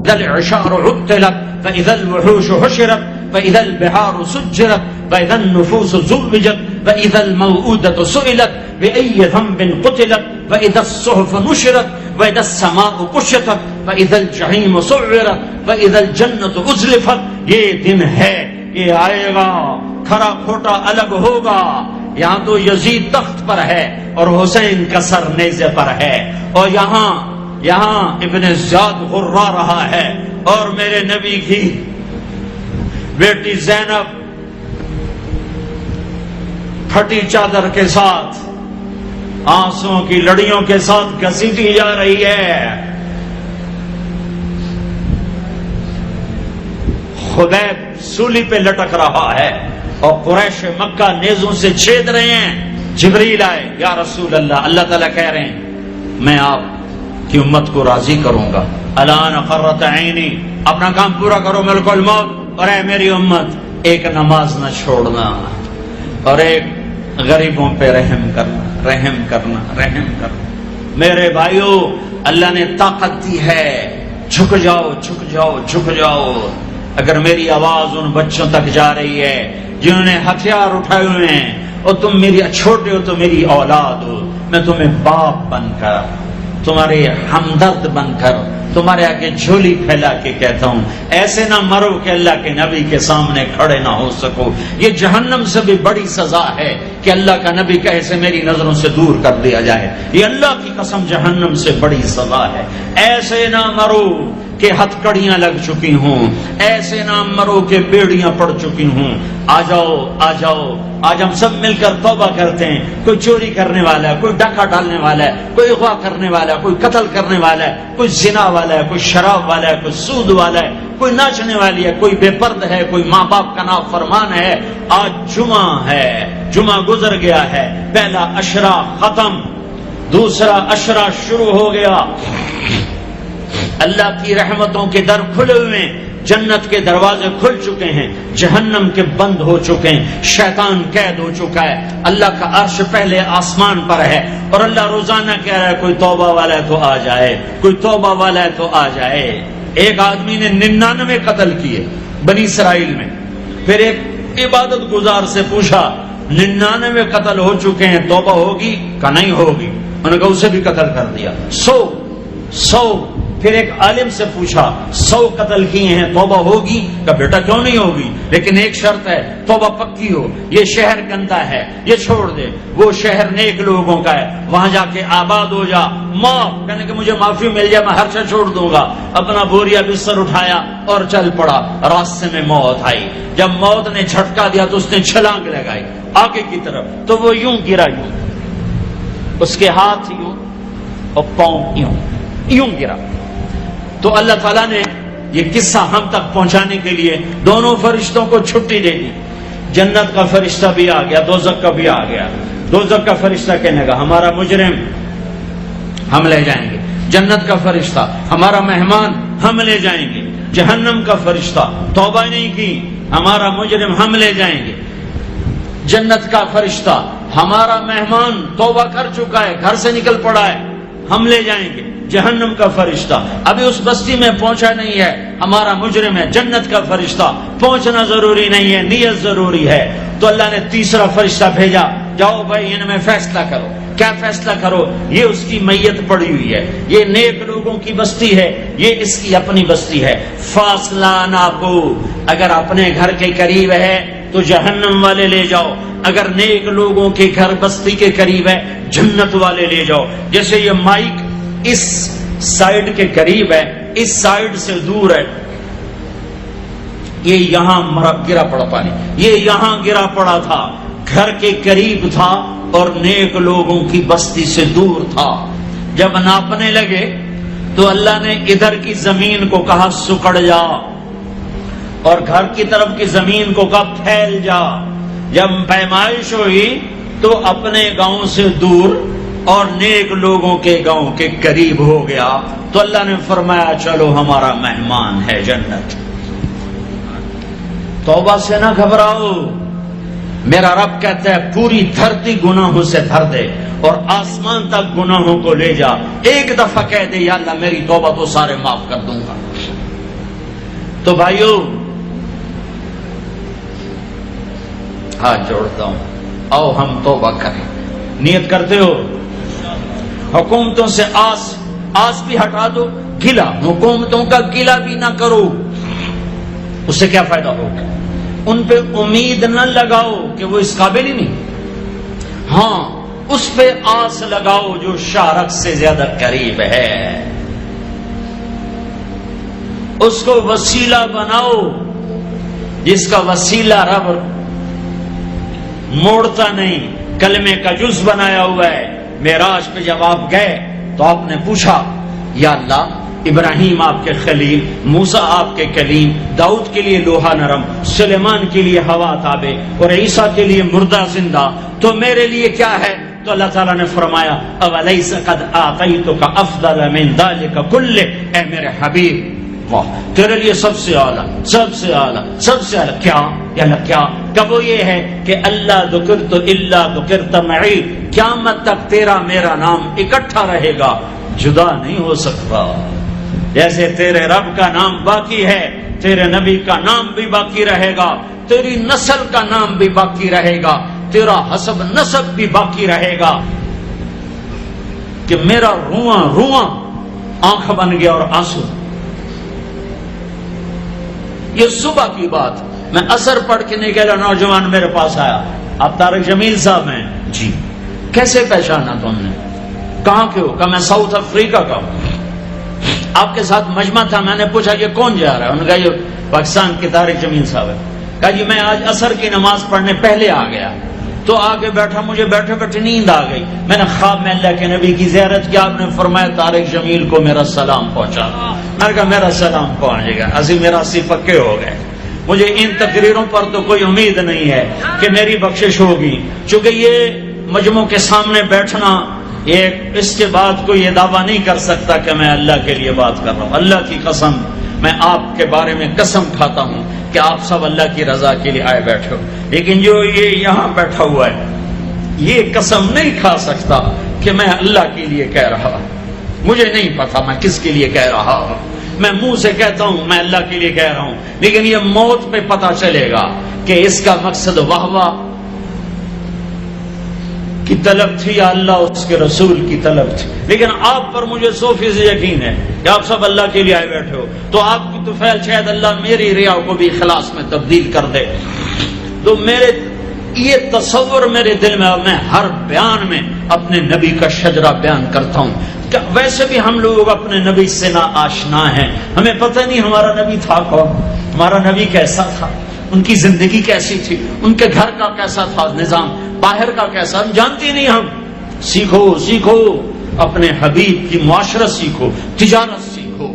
إذا العشار عطلت فإذا الوحوش حشرت وإذا البحار سجرت وإذا النفوس زوجت وإذا الموءودة سئلت بأي ذنب قتلت وإذا الصحف نشرت وإذا السماء كشطت وإذا الجحيم سعرت وإذا الجنة أزلفت. یہ دن ہے، یہ آئے گا، کھرا کھوٹا الگ ہوگا. یہاں تو یزید تخت پر ہے اور حسین کا سر نیزے پر ہے، اور یہاں ابن زیاد غرا رہا ہے، اور میرے نبی کی بیٹی زینب پھٹی چادر کے ساتھ آنسوں کی لڑیوں کے ساتھ گھسیٹی جا رہی ہے. خبیب سولی پہ لٹک رہا ہے اور قریش مکہ نیزوں سے چھید رہے ہیں. جبریل آئے، یا رسول اللہ، اللہ تعالیٰ کہہ رہے ہیں میں آپ کی امت کو راضی کروں گا. الان قرۃ عینی، اپنا کام پورا کرو، ملک الموت. اور اے میری امت، ایک نماز نہ چھوڑنا اور ایک غریبوں پہ رحم کرنا. میرے بھائیو، اللہ نے طاقت دی ہے، جھک جاؤ. اگر میری آواز ان بچوں تک جا رہی ہے جنہوں نے ہتھیار اٹھائے ہوئے ہیں، اور تم میری چھوٹے ہو تو میری اولاد ہو، میں تمہیں باپ بن کر، تمہارے ہمدرد بن کر، تمہارے آگے جھولی پھیلا کے کہتا ہوں، ایسے نہ مرو کہ اللہ کے نبی کے سامنے کھڑے نہ ہو سکو. یہ جہنم سے بھی بڑی سزا ہے کہ اللہ کا نبی کہے سے میری نظروں سے دور کر دیا جائے. یہ اللہ کی قسم جہنم سے بڑی سزا ہے. ایسے نہ مرو کہ ہتھکڑیاں لگ چکی ہوں، ایسے نہ مرو کہ بیڑیاں پڑ چکی ہوں. آ جاؤ، آج ہم سب مل کر توبہ کرتے ہیں. کوئی چوری کرنے والا ہے، کوئی ڈاکہ ڈالنے والا ہے، کوئی اغوا کرنے والا ہے، کوئی قتل کرنے والا ہے، کوئی زنا والا ہے، کوئی شراب والا ہے، کوئی سود والا ہے، کوئی ناچنے والی ہے، کوئی بے پرد ہے، کوئی ماں باپ کا نافرمان ہے. آج جمعہ ہے، جمعہ گزر گیا ہے، پہلا عشرہ ختم، دوسرا عشرہ شروع ہو گیا. اللہ کی رحمتوں کے در کھلے ہوئے ہیں، جنت کے دروازے کھل چکے ہیں، جہنم کے بند ہو چکے ہیں، شیطان قید ہو چکا ہے. اللہ کا عرش پہلے آسمان پر ہے، اور اللہ روزانہ کہہ رہا ہے کوئی توبہ والا ہے تو آ جائے، کوئی توبہ والا ہے تو آ جائے. ایک آدمی نے 99 قتل کیے بنی اسرائیل میں. پھر ایک عبادت گزار سے پوچھا 99 قتل ہو چکے ہیں، توبہ ہوگی؟ کہ نہیں ہوگی. انہوں نے کہا اسے بھی قتل کر دیا. 100. پھر ایک عالم سے پوچھا 100 قتل کیے ہیں، توبہ ہوگی؟ کہ بیٹا کیوں نہیں ہوگی، لیکن ایک شرط ہے، توبہ پکی ہو. یہ شہر گندا ہے، یہ چھوڑ دے. وہ شہر نیک لوگوں کا ہے، وہاں جا کے آباد ہو جا. معاف کہنے کہ مجھے معافی مل جائے میں ہر شے چھوڑ دوں گا. اپنا بوریا بستر اٹھایا اور چل پڑا. راستے میں موت آئی. جب موت نے جھٹکا دیا تو اس نے چھلانگ لگائی آگے کی طرف، تو وہ یوں گرا، اس کے ہاتھ یوں اور پاؤں یوں گرا. تو اللہ تعالیٰ نے یہ قصہ ہم تک پہنچانے کے لیے دونوں فرشتوں کو چھٹی دے دی. جنت کا فرشتہ بھی آ گیا، دوزخ کا بھی آ گیا. دوزخ کا فرشتہ کہنے کا ہمارا مجرم ہم لے جائیں گے. جنت کا فرشتہ ہمارا مہمان ہم لے جائیں گے. جہنم کا فرشتہ توبہ نہیں کی، ہمارا مجرم ہم لے جائیں گے. جنت کا فرشتہ ہمارا مہمان توبہ کر چکا ہے، گھر سے نکل پڑا ہے، ہم لے جائیں گے. جہنم کا فرشتہ ابھی اس بستی میں پہنچا نہیں ہے، ہمارا مجرم ہے. جنت کا فرشتہ پہنچنا ضروری نہیں ہے، نیت ضروری ہے. تو اللہ نے تیسرا فرشتہ بھیجا، جاؤ بھائی ان میں فیصلہ کرو. کیا فیصلہ کرو؟ یہ اس کی میت پڑی ہوئی ہے، یہ نیک لوگوں کی بستی ہے، یہ اس کی اپنی بستی ہے. فاصلہ ناپو، اگر اپنے گھر کے قریب ہے تو جہنم والے لے جاؤ، اگر نیک لوگوں کے گھر بستی کے قریب ہے جنت والے لے جاؤ. جیسے یہ مائک اس سائیڈ کے قریب ہے، اس سائیڈ سے دور ہے. یہ یہاں گرا پڑا پانی، یہ یہاں گرا پڑا تھا، گھر کے قریب تھا اور نیک لوگوں کی بستی سے دور تھا. جب ناپنے لگے تو اللہ نے ادھر کی زمین کو کہا سکڑ جا، اور گھر کی طرف کی زمین کو کہا پھیل جا. جب پیمائش ہوئی تو اپنے گاؤں سے دور اور نیک لوگوں کے گاؤں کے قریب ہو گیا. تو اللہ نے فرمایا چلو ہمارا مہمان ہے جنت. توبہ سے نہ گھبراؤ، میرا رب کہتا ہے پوری دھرتی گناہوں سے بھر دے اور آسمان تک گناہوں کو لے جا. ایک دفعہ کہہ دے یا اللہ میری توبہ تو سارے معاف کر دوں گا. تو بھائیوں ہاتھ جوڑتا ہوں، آؤ ہم توبہ کریں. نیت کرتے ہو؟ حکومتوں سے آس بھی ہٹا دو، گلا حکومتوں کا گلا بھی نہ کرو. اس سے کیا فائدہ ہوگا؟ ان پہ امید نہ لگاؤ کہ وہ اس قابل ہی نہیں. ہاں اس پہ آس لگاؤ جو شارک سے زیادہ قریب ہے. اس کو وسیلہ بناؤ جس کا وسیلہ رب موڑتا نہیں، کلمے کا جز بنایا ہوا ہے. معراج پہ جب آپ گئے تو آپ نے پوچھا یا اللہ ابراہیم آپ کے خلیل، موسیٰ آپ کے کلیم، داؤد کے لیے لوہا نرم، سلیمان کے لیے ہوا تابع اور عیسیٰ کے لیے مردہ زندہ، تو میرے لیے کیا ہے؟ تو اللہ تعالیٰ نے فرمایا اولیس قد آتیتک افضل من ذلک کلہ، اے میرے حبیب واہ تیرے لیے سب سے اعلیٰ سب سے اعلیٰ سب سے اعلیٰ کیا یا اللہ کیا؟ کب وہ یہ ہے کہ اللہ ذکرت الا ذکرت معی، قیامت تک تیرا میرا نام اکٹھا رہے گا، جدا نہیں ہو سکتا. جیسے تیرے رب کا نام باقی ہے، تیرے نبی کا نام بھی باقی رہے گا، تیری نسل کا نام بھی باقی رہے گا، تیرا حسب نسب بھی باقی رہے گا. کہ میرا رواں رواں آنکھ بن گیا اور آنسو. یہ صبح کی بات، میں اثر پڑھ کے نہیں کہہ رہا، نوجوان میرے پاس آیا، آپ طارق جمیل صاحب ہیں؟ جی. کیسے پہچانا تم نے؟ کہاں کے ہو؟ کہ میں ساؤتھ افریقہ کا ہوں. آپ کے ساتھ مجمع تھا، میں نے پوچھا کہ کون جا رہا ہے؟ انہوں نے کہا یہ پاکستان کے طارق جمیل صاحب ہے. کہا جی میں آج عصر کی نماز پڑھنے پہلے آ گیا تو آگے بیٹھا، مجھے بیٹھے بیٹھے نیند آ گئی. میں نے خواب میں اللہ کے نبی کی زیارت کی، آپ نے فرمایا طارق جمیل کو میرا سلام پہنچا. میں نے کہا میرا سلام پہنچے گا، اسی میرا پکے ہو گئے. مجھے ان تقریروں پر تو کوئی امید نہیں ہے کہ میری بخشش ہوگی، چونکہ یہ مجموع کے سامنے بیٹھنا ایک، اس کے بعد کوئی یہ دعویٰ نہیں کر سکتا کہ میں اللہ کے لیے بات کر رہا ہوں. اللہ کی قسم میں آپ کے بارے میں قسم کھاتا ہوں کہ آپ سب اللہ کی رضا کے لیے آئے بیٹھے ہو، لیکن جو یہ یہاں بیٹھا ہوا ہے یہ قسم نہیں کھا سکتا کہ میں اللہ کے لیے کہہ رہا ہوں. مجھے نہیں پتا میں کس کے لیے کہہ رہا ہوں. میں منہ سے کہتا ہوں میں اللہ کے لیے کہہ رہا ہوں، لیکن یہ موت پہ پتا چلے گا کہ اس کا مقصد واہ واہ کی طلب تھی یا اللہ اس کے رسول کی طلب تھی. لیکن آپ پر مجھے 100% یقین ہے کہ آپ سب اللہ کے لیے آئے بیٹھے ہو، تو آپ کی طفیل شاید اللہ میری ریا کو بھی اخلاص میں تبدیل کر دے. تو میرے یہ تصور میرے دل میں، میں ہر بیان میں اپنے نبی کا شجرہ بیان کرتا ہوں. ویسے بھی ہم لوگ اپنے نبی سے نا آشنا ہیں، ہمیں پتہ نہیں ہمارا نبی تھا کون، ہمارا نبی کیسا تھا، ان کی زندگی کیسی تھی، ان کے گھر کا کیسا تھا نظام، باہر کا کیسا، ہم جانتے نہیں. ہم سیکھو سیکھو اپنے حبیب کی معاشرت سیکھو، تجارت سیکھو.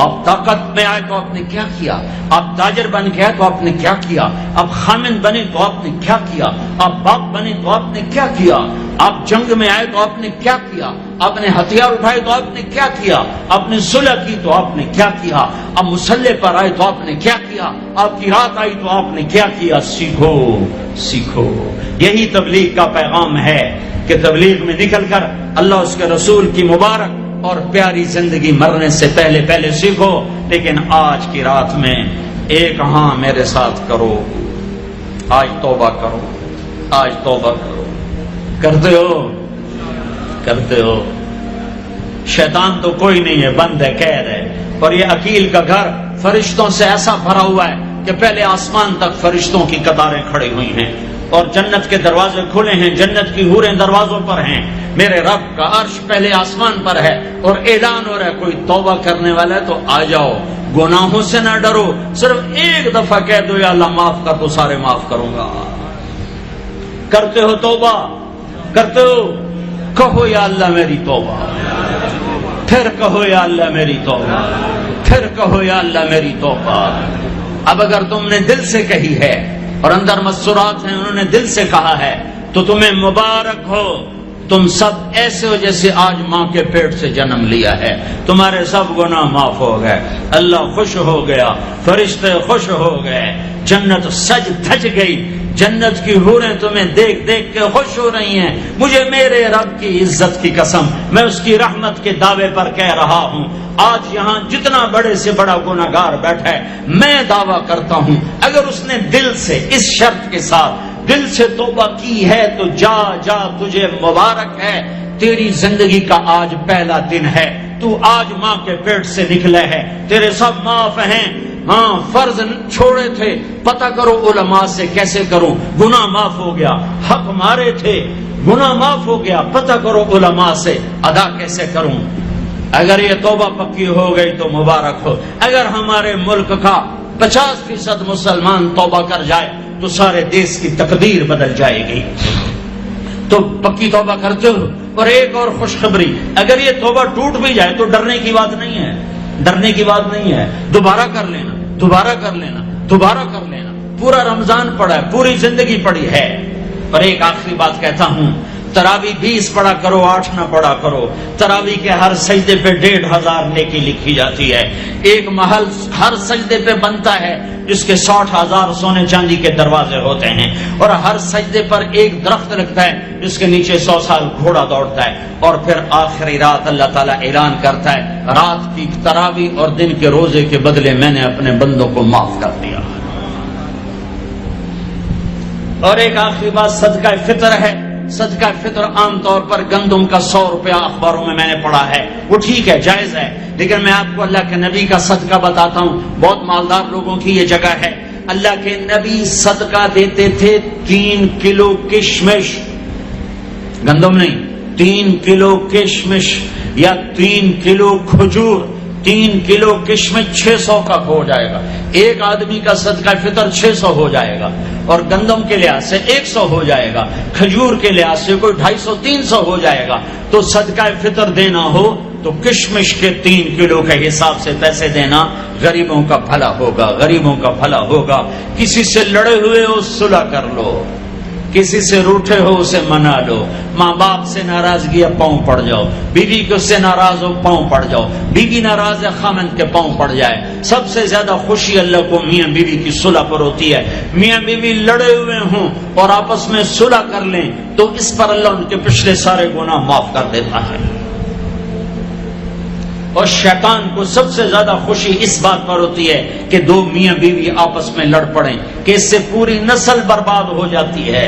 آپ طاقت میں آئے تو آپ نے کیا کیا، آپ تاجر بن گئے تو آپ نے کیا کیا، آپ خامن بنے تو آپ نے کیا کیا، آپ باپ بنے تو آپ نے کیا کیا، آپ جنگ میں آئے تو آپ نے کیا کیا، آپ نے ہتھیار اٹھائے تو آپ نے کیا کیا، آپ نے صلح کی تو آپ نے کیا کیا، آپ مسلح پر آئے تو آپ نے کیا کیا، آپ کی رات آئی تو آپ نے کیا کیا. سیکھو سیکھو. یہی تبلیغ کا پیغام ہے کہ تبلیغ میں نکل کر اللہ اس کے رسول کی مبارک اور پیاری زندگی مرنے سے پہلے پہلے سیکھو. لیکن آج کی رات میں ایک ہاں میرے ساتھ کرو، آج توبہ کرو، آج توبہ کرو. کرتے ہو کرتے ہو. شیطان تو کوئی نہیں ہے، بند ہے، قید ہے. اور یہ عقیل کا گھر فرشتوں سے ایسا بھرا ہوا ہے کہ پہلے آسمان تک فرشتوں کی قطاریں کھڑی ہوئی ہیں اور جنت کے دروازے کھلے ہیں، جنت کی حوریں دروازوں پر ہیں. میرے رب کا عرش پہلے آسمان پر ہے اور اعلان ہو رہا ہے کوئی توبہ کرنے والا ہے تو آ جاؤ. گناہوں سے نہ ڈرو، صرف ایک دفعہ کہہ دو یا اللہ معاف کر تو سارے معاف کروں گا. کرتے ہو توبہ؟ کرتے ہو؟ کہو یا اللہ میری توبہ، پھر کہو یا اللہ میری توبہ، پھر کہو یا اللہ میری توبہ. اب اگر تم نے دل سے کہی ہے اور اندر مسرات ہیں، انہوں نے دل سے کہا ہے، تو تمہیں مبارک ہو. تم سب ایسے ہو جیسے آج ماں کے پیٹ سے جنم لیا ہے. تمہارے سب گناہ معاف ہو گئے، اللہ خوش ہو گیا، فرشتے خوش ہو گئے، جنت سج دھج گئی. جنت کی حوریں تمہیں دیکھ دیکھ کے خوش ہو رہی ہیں. مجھے میرے رب کی عزت کی قسم میں اس کی رحمت کے دعوے پر کہہ رہا ہوں. آج یہاں جتنا بڑے سے بڑا گناہگار بیٹھا ہے, میں دعویٰ کرتا ہوں اگر اس نے دل سے اس شرط کے ساتھ دل سے توبہ کی ہے تو جا جا تجھے مبارک ہے. تیری زندگی کا آج پہلا دن ہے. تو آج ماں کے پیٹ سے نکلے ہے, تیرے سب معاف ہیں. ہاں فرض چھوڑے تھے, پتہ کرو علماء سے کیسے کروں, گناہ معاف ہو گیا. حق مارے تھے, گناہ معاف ہو گیا, پتہ کرو علماء سے ادا کیسے کروں. اگر یہ توبہ پکی ہو گئی تو مبارک ہو. اگر ہمارے ملک کا 50% مسلمان توبہ کر جائے تو سارے دیش کی تقدیر بدل جائے گی. تو پکی توبہ کرتے ہو. اور ایک اور خوشخبری, اگر یہ توبہ ٹوٹ بھی جائے تو ڈرنے کی بات نہیں ہے, ڈرنے کی بات نہیں ہے. دوبارہ کر لینا, دوبارہ کر لینا, دوبارہ کر لینا. پورا رمضان پڑا ہے, پوری زندگی پڑی ہے. اور ایک آخری بات کہتا ہوں, تراوی 20 پڑھا کرو, 8 نہ پڑھا کرو. تراوی کے ہر سجدے پہ 1500 نیکی لکھی جاتی ہے. ایک محل ہر سجدے پہ بنتا ہے جس کے 60,000 سونے چاندی کے دروازے ہوتے ہیں, اور ہر سجدے پر ایک درخت لگتا ہے جس کے نیچے 100 سال گھوڑا دوڑتا ہے. اور پھر آخری رات اللہ تعالیٰ اعلان کرتا ہے, رات کی تراوی اور دن کے روزے کے بدلے میں نے اپنے بندوں کو معاف کر دیا. اور ایک آخری بات صدقہ فطر ہے. صدقہ فطر عام طور پر گندم کا 100 روپیہ اخباروں میں نے پڑھا ہے, وہ ٹھیک ہے, جائز ہے. لیکن میں آپ کو اللہ کے نبی کا صدقہ بتاتا ہوں. بہت مالدار لوگوں کی یہ جگہ ہے. اللہ کے نبی صدقہ دیتے تھے 3 کلو کشمش, گندم نہیں, 3 کلو کشمش یا 3 کلو کھجور. 3 کلو کشمش 600 کا ہو جائے گا. ایک آدمی کا صدقہ فطر 600 ہو جائے گا, اور گندم کے لحاظ سے 100 ہو جائے گا, کھجور کے لحاظ سے کوئی 250-300 ہو جائے گا. تو صدقہ فطر دینا ہو تو کشمش کے 3 کلو کے حساب سے پیسے دینا. غریبوں کا بھلا ہوگا, غریبوں کا بھلا ہوگا. کسی سے لڑے ہوئے ہو صلح کر لو, کسی سے روٹھے ہو اسے منا لو. ماں باپ سے ناراضگی ہے پاؤں پڑ جاؤ, بیوی کو سے ناراض ہو پاؤں پڑ جاؤ, بیوی ناراض ہے خامند کے پاؤں پڑ جائے. سب سے زیادہ خوشی اللہ کو میاں بیوی کی صلح پر ہوتی ہے. میاں بیوی لڑے ہوئے ہوں اور آپس میں صلح کر لیں تو اس پر اللہ ان کے پچھلے سارے گناہ معاف کر دیتا ہے. اور شیطان کو سب سے زیادہ خوشی اس بات پر ہوتی ہے کہ 2 میاں بیوی آپس میں لڑ پڑیں, کہ اس سے پوری نسل برباد ہو جاتی ہے.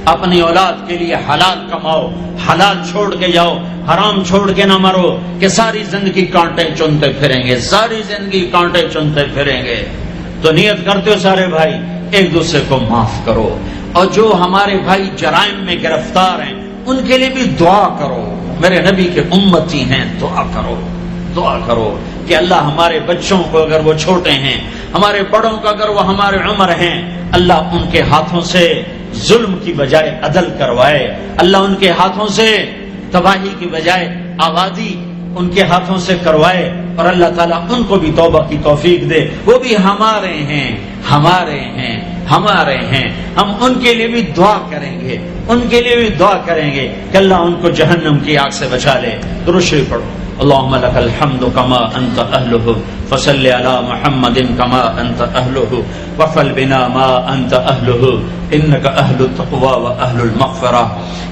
اپنی اولاد کے لیے حلال کماؤ, حلال چھوڑ کے جاؤ, حرام چھوڑ کے نہ مرو کہ ساری زندگی کانٹے چنتے پھریں گے, ساری زندگی کانٹے چنتے پھریں گے. تو نیت کرتے ہو سارے بھائی ایک دوسرے کو معاف کرو. اور جو ہمارے بھائی جرائم میں گرفتار ہیں ان کے لیے بھی دعا کرو. میرے نبی کے امتی ہیں, دعا کرو, دعا کرو کہ اللہ ہمارے بچوں کو اگر وہ چھوٹے ہیں, ہمارے بڑوں کو اگر وہ ہمارے عمر ہیں, اللہ ان کے ہاتھوں سے ظلم کی بجائے عدل کروائے. اللہ ان کے ہاتھوں سے تباہی کی بجائے آبادی ان کے ہاتھوں سے کروائے. اور اللہ تعالیٰ ان کو بھی توبہ کی توفیق دے. وہ بھی ہمارے ہیں, ہمارے ہیں, ہمارے ہیں. ہم ان کے لیے بھی دعا کریں گے, ان کے لیے بھی دعا کریں گے کہ اللہ ان کو جہنم کی آگ سے بچا لے. درود شریف پڑھو. اللهم لك الحمد كما أنت أهله فصل على محمد كما أنت أهله وفل بنا ما أنت أهله إنك أهل التقوى وأهل المغفرة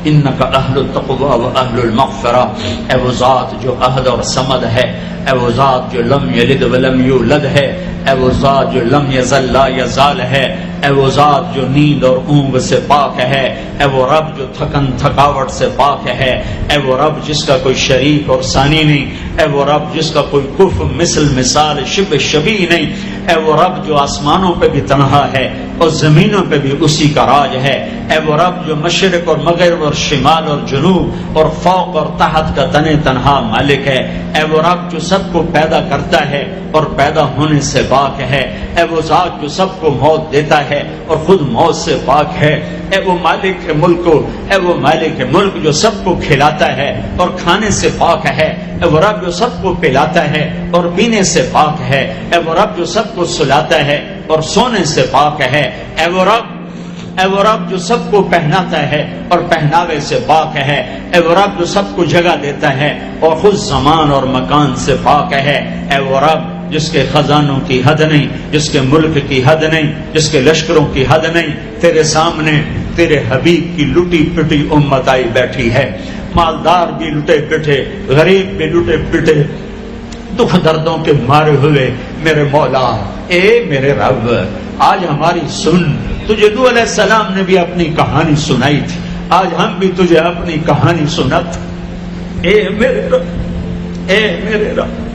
إنك أهل التقوى وأهل المغفرة. اے وہ ذات جو احد اور صمد ہے, اے وہ ذات جو لم یلد ولم یولد ہے, اے وہ ذات جو لم یزل لا یزال ہے, اے وہ ذات جو نیند اور اونگ سے پاک ہے, اے وہ رب جو تھکن تھکاوٹ سے پاک ہے, اے وہ رب جس کا کوئی شریک اور ثانی نہیں, اے وہ رب جس کا کوئی کف مثل مثال شبہ شبیہ نہیں, اے وہ رب جو آسمانوں پہ بھی تنہا ہے اور زمینوں پہ بھی اسی کا راج ہے, اے وہ رب جو مشرق اور مغرب اور شمال اور جنوب اور فوق اور تحت کا تنے تنہا مالک ہے, اے وہ رب جو سب کو پیدا کرتا ہے اور پیدا ہونے سے پاک ہے, اے وہ ذات جو سب کو موت دیتا ہے اور خود موت سے پاک ہے, اے وہ مالک ملک, اے وہ مالک ملک جو سب کو کھلاتا ہے اور کھانے سے پاک ہے, اے وہ رب جو سب کو پلاتا ہے اور پینے سے پاک ہے, اے وہ رب جو سب کو سلاتا ہے اور سونے سے پاک ہے, اے وہ رب جو سب کو پہناتا ہے اور پہناوے سے پاک ہے, اے وہ رب جو سب کو جگہ دیتا ہے اور خود زمان اور مکان سے پاک ہے, اے وہ رب جس کے خزانوں کی حد نہیں، جس کے ملک کی حد نہیں، جس کے لشکروں کی حد نہیں، تیرے سامنے تیرے حبیب کی لٹی پٹی امت آئی بیٹھی ہے، مالدار بھی لٹے پٹے، غریب بھی لٹے پٹے، دکھ دردوں کے مارے ہوئے میرے مولا، اے میرے رب آج ہماری سن، تجھے نوح علیہ السلام نے بھی اپنی کہانی سنائی تھی، آج ہم بھی تجھے اپنی کہانی سنت، اے میرے رب، اے میرے رب